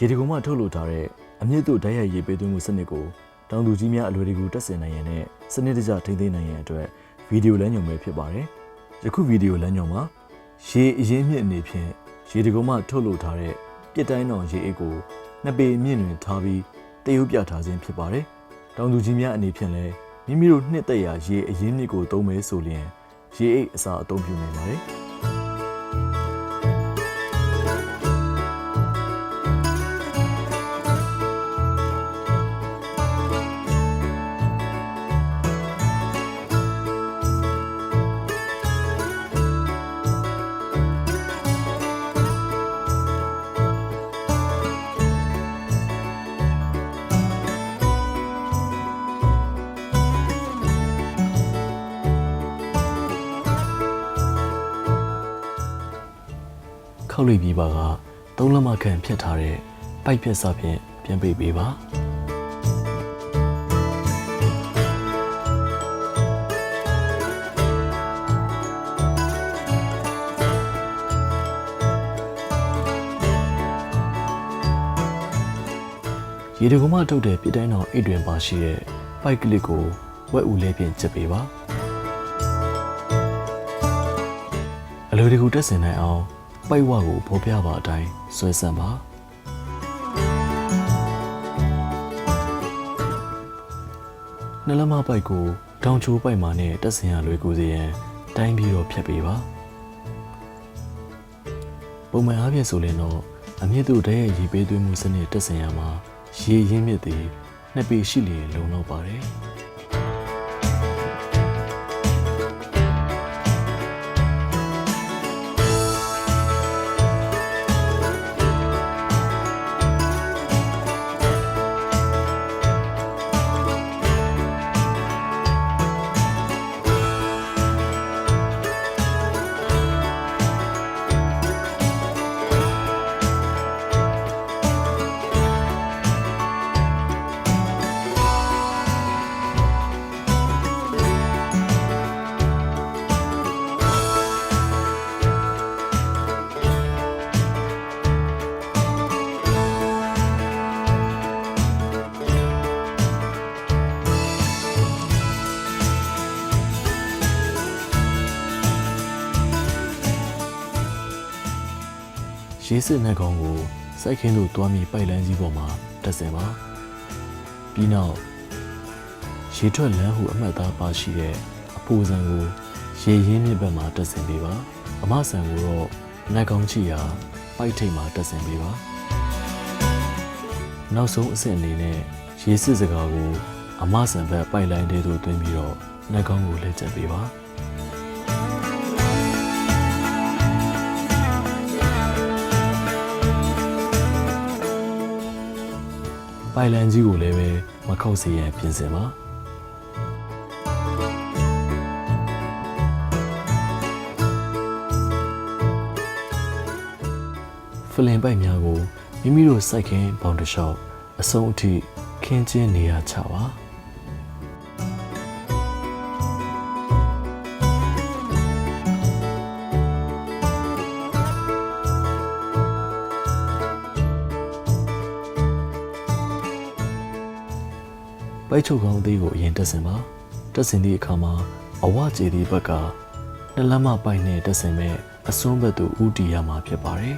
ရေဒီကိုမှထုတ်လုပ်ထားတဲ့အမြင့်တို့ဓာတ်ရိုက်ရေးပေးသွင်းမှုစနစ်ကိုတောင်သူကြီးများအလွယ်တကူတက်ဆင်နိုင်ရန်နဲ့စနစ်တကျထိန်းသိမ်းနိုင်ရန်အတွက်ဗီဒီယိုလမ်းညွှန်ပဲဖြစ်ပါတယ်။ယခုဗီဒီယိုလမ်းညွှန်မှာရေအရင်းမြစ်အနေဖြင့်ရေဒီကိုမှထုတ်လုပ်ထားတဲ့ပြစ်တိုင်းတော်ရေအိတ်ကိုနှစ်ပေမြင့်တွင်ထားပြီးတရုပ်ပြထားခြင်းဖြစ်ပါတယ်။တောင်သူကြီးများအနေဖြင့်လည်းမိမိတို့နှစ်သက်ရာရေအရင်းမြစ်ကိုသုံးမယ်ဆိုလျှင်ရေအိတ်အစားအသုံးပြုနိုင်ပါတယ်။ခောက်လိပ်ပြီးပါက3လက်မခန့်ဖြတ်ထားတဲ့ပိုက်ဖြတ်စာဖြင့်ပြန်ပိတ်ပေးပါရေဒီကိုမှထုတ်တဲ့ပြစ်တိုင်းတော်အိတ်တွင်ပါရှိတဲ့ပိုက်ကလစ်ကိုဝက်ဦးလေးဖြင့်ကျစ်ပေးပါအလွယ်တကူတက်ဆင်နိုင်အောင်ပိုက်ဝကိုဖော်ပြပါအတိုင်းဆွဲဆန့်ပါနှလုံးမပိုက်ကိုတောင်ချိုးပိုက်မာနဲ့တက်ဆင်ရလွယ်ကူစေရန်တိုင်းပြီးတော့ဖြတ်ပေးပါပုံမှန်အားဖြင့်ဆိုရင်တော့အမြင့်တို့ဓာတ်ရိုက်ရေပေးသွင်းမှုစနစ်တက်ဆင်ရမှာရေရင်းမြစ်သည်နှစ်ပေရှိလျင်လုံလောက်ပါတယ်ရေစစ်နှက်ကောင်ကိုစိုက်ခင်းသို့တွားမိပိုက်လန်းကြီးပေါ်မှာတက်ဆင်ပါပြီးနောက်ရေထွက်လမ်းဟုအမှတ်သားပါရှိတဲ့အဖိုဆန်ကိုရေရင်းမြစ်ဘက်မှာတက်ဆင်ပေးပါအမဆန်ကိုတော့နှက်ကောင်ချီရာပိုက်ထိပ်မှာတက်ဆင်ပေးပါနောက်ဆုံးအဆင့်အနေနဲ့ရေစစ်စကားကိုအမဆန်ဘက်ပိုက်လိုင်းထဲသို့သွင်းပြီးတော့နှက်ကောင်ကိုလက်ကျပ်ပေးပါပိုင်လန်ကြီးကိုလည်းပဲမခောက်စေရန်ပြင်ဆင်ပါဖလင်ပိုက်များကိုမိမိတို့စိုက်ခင်းပေါင်တစ်လျှောက်အဆုံးအထိခင်းကျင်းနေရချပါပိုက်ချုပ်ကောင်းသေးကိုအရင်တက်ဆင်ပါတက်ဆင်သည့်အခါမှာအဝကျေသည့်ဘက်ကနှလက်မပိုက်နဲ့တက်ဆင်မဲ့အစွန်းဘက်သို့ဦးတည်ရမှာဖြစ်ပါတယ်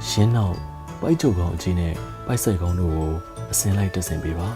ရှင်းနောက်ပိုက်ချုပ်ကောင်းအကြီးနဲ့ပိုက်ဆိုင်ကောင်းတို့ကိုအစင်လိုက်တက်ဆင်ပေးပါ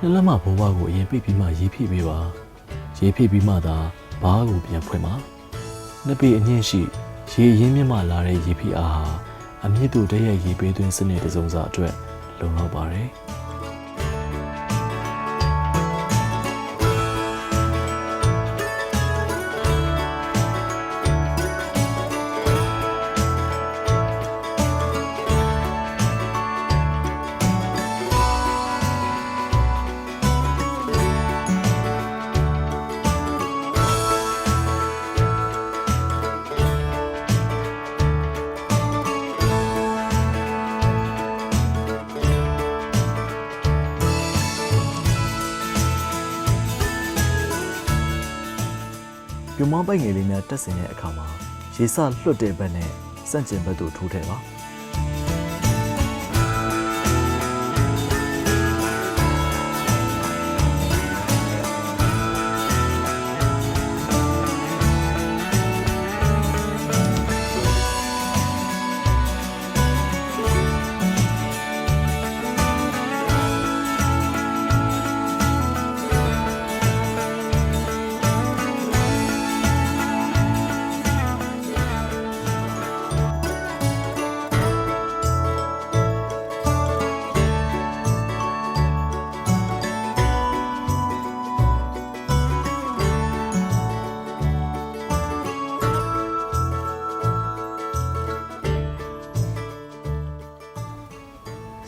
နှလက်မဘိုးဘွားကိုအရင်ပိတ်ပြီးမှရေးဖိပေးပါရေးဖိပြီးမှသာဘားကိုပြန်ဖွင့်ပါနှစ်ပေအညှင်းရှိရေရင်းမြစ်မှလာတဲ့ရေဖိအားဟာအမြင့်တို့တည့်ရဲ့ရေပေးသွင်းစနစ်တစုံစာအတွက်လုံလောက်ပါတယ် မောင်းပိုက်ငယ်လေးများတက်ဆင်တဲ့အခါမှာရေစလွတ်တဲ့ဘက်နဲ့စန့်ကျင်ဘက်သို့ထိုးထည့်ပါ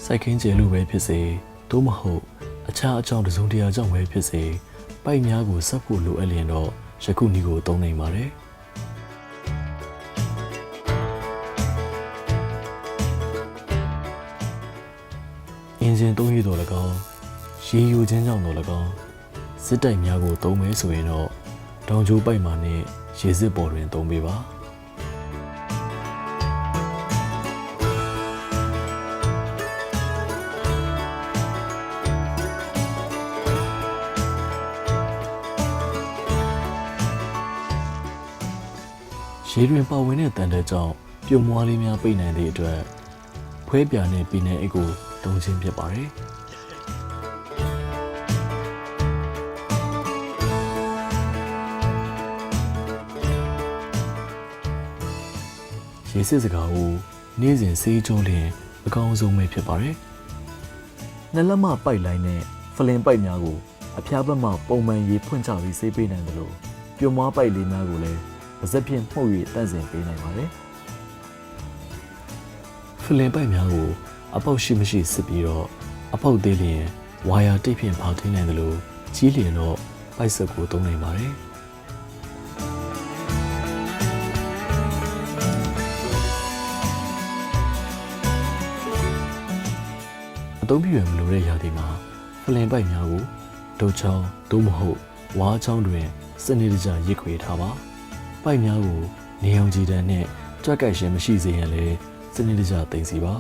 စိုက်ခင်းကျယ်လို့ပဲဖြစ်စေသို့မဟုတ်အခြားအကြောင်းတစ်စုံတစ်ရာကြောင့်ပဲဖြစ်စေပိုက်များကိုဆက်ဖို့လိုအပ်လျင်တော့ယခုနည်းကိုသုံးနိုင်ပါတယ်အင်ဂျင်သုံးရတော့၎င်းရေယူခြင်းကြောင့်တော့၎င်းစစ်တိုက်များကိုသုံးမယ်ဆိုရင်တော့တောင်ကျိုးပိုက်မှာနဲ့ရေစစ်ပေါ်တွင်သုံးပေးပါရေတွင်ပါဝင်တဲ့တန်တဲ့ကြောင့်ပြုံမွားလေးများပိတ်နိုင်တဲ့အတွက်ဖွဲပြာနဲ့ပီနယ်အိတ်ကိုသုံးခြင်းဖြစ်ပါတယ်ရေစစ်စကားကိုနေ့စဉ်စေးကျုံးလျင်အကောင်းဆုံးပဲဖြစ်ပါတယ်နှလက်မပိုက်လိုင်းနဲ့ဖလင်ပိုက်များကိုအဖျားဘက်မှပုံမှန်ရေဖွင့်ချပြီးစေးပေးနိုင်တယ်လို့ပြုံမွားပိုက်လေးများကိုလည်းပါဇက်ဖြင့်မှုတ်၍တန့်စင်ပေးနိုင်ပါတယ်ဖလင်ပိုက်များကိုအပေါက်ရှိမရှိစစ်ပြီးတော့အပေါက်သေးလျင်ဝါယာတိတ်ဖြင့်ဖောက်ထင်းနိုင်တယ်လို့ကြီးလျင်တော့ပိုက်ဆက်ကိုသုံးနိုင်ပါတယ်အသုံးပြုရမလို့တဲ့ရာသီမှာဖလင်ပိုက်များကိုဒုတ်ချောင်းသို့မဟုတ်ဝါးချောင်းတွင်စနစ်တကျရစ်ခွေထားပါပိုက်များကိုနေအောင်ကြည်တန်းနဲ့ကြွက်ကပ်ရှင်မရှိစေရန်လည်းစနစ်တကျသိမ့်စီပါ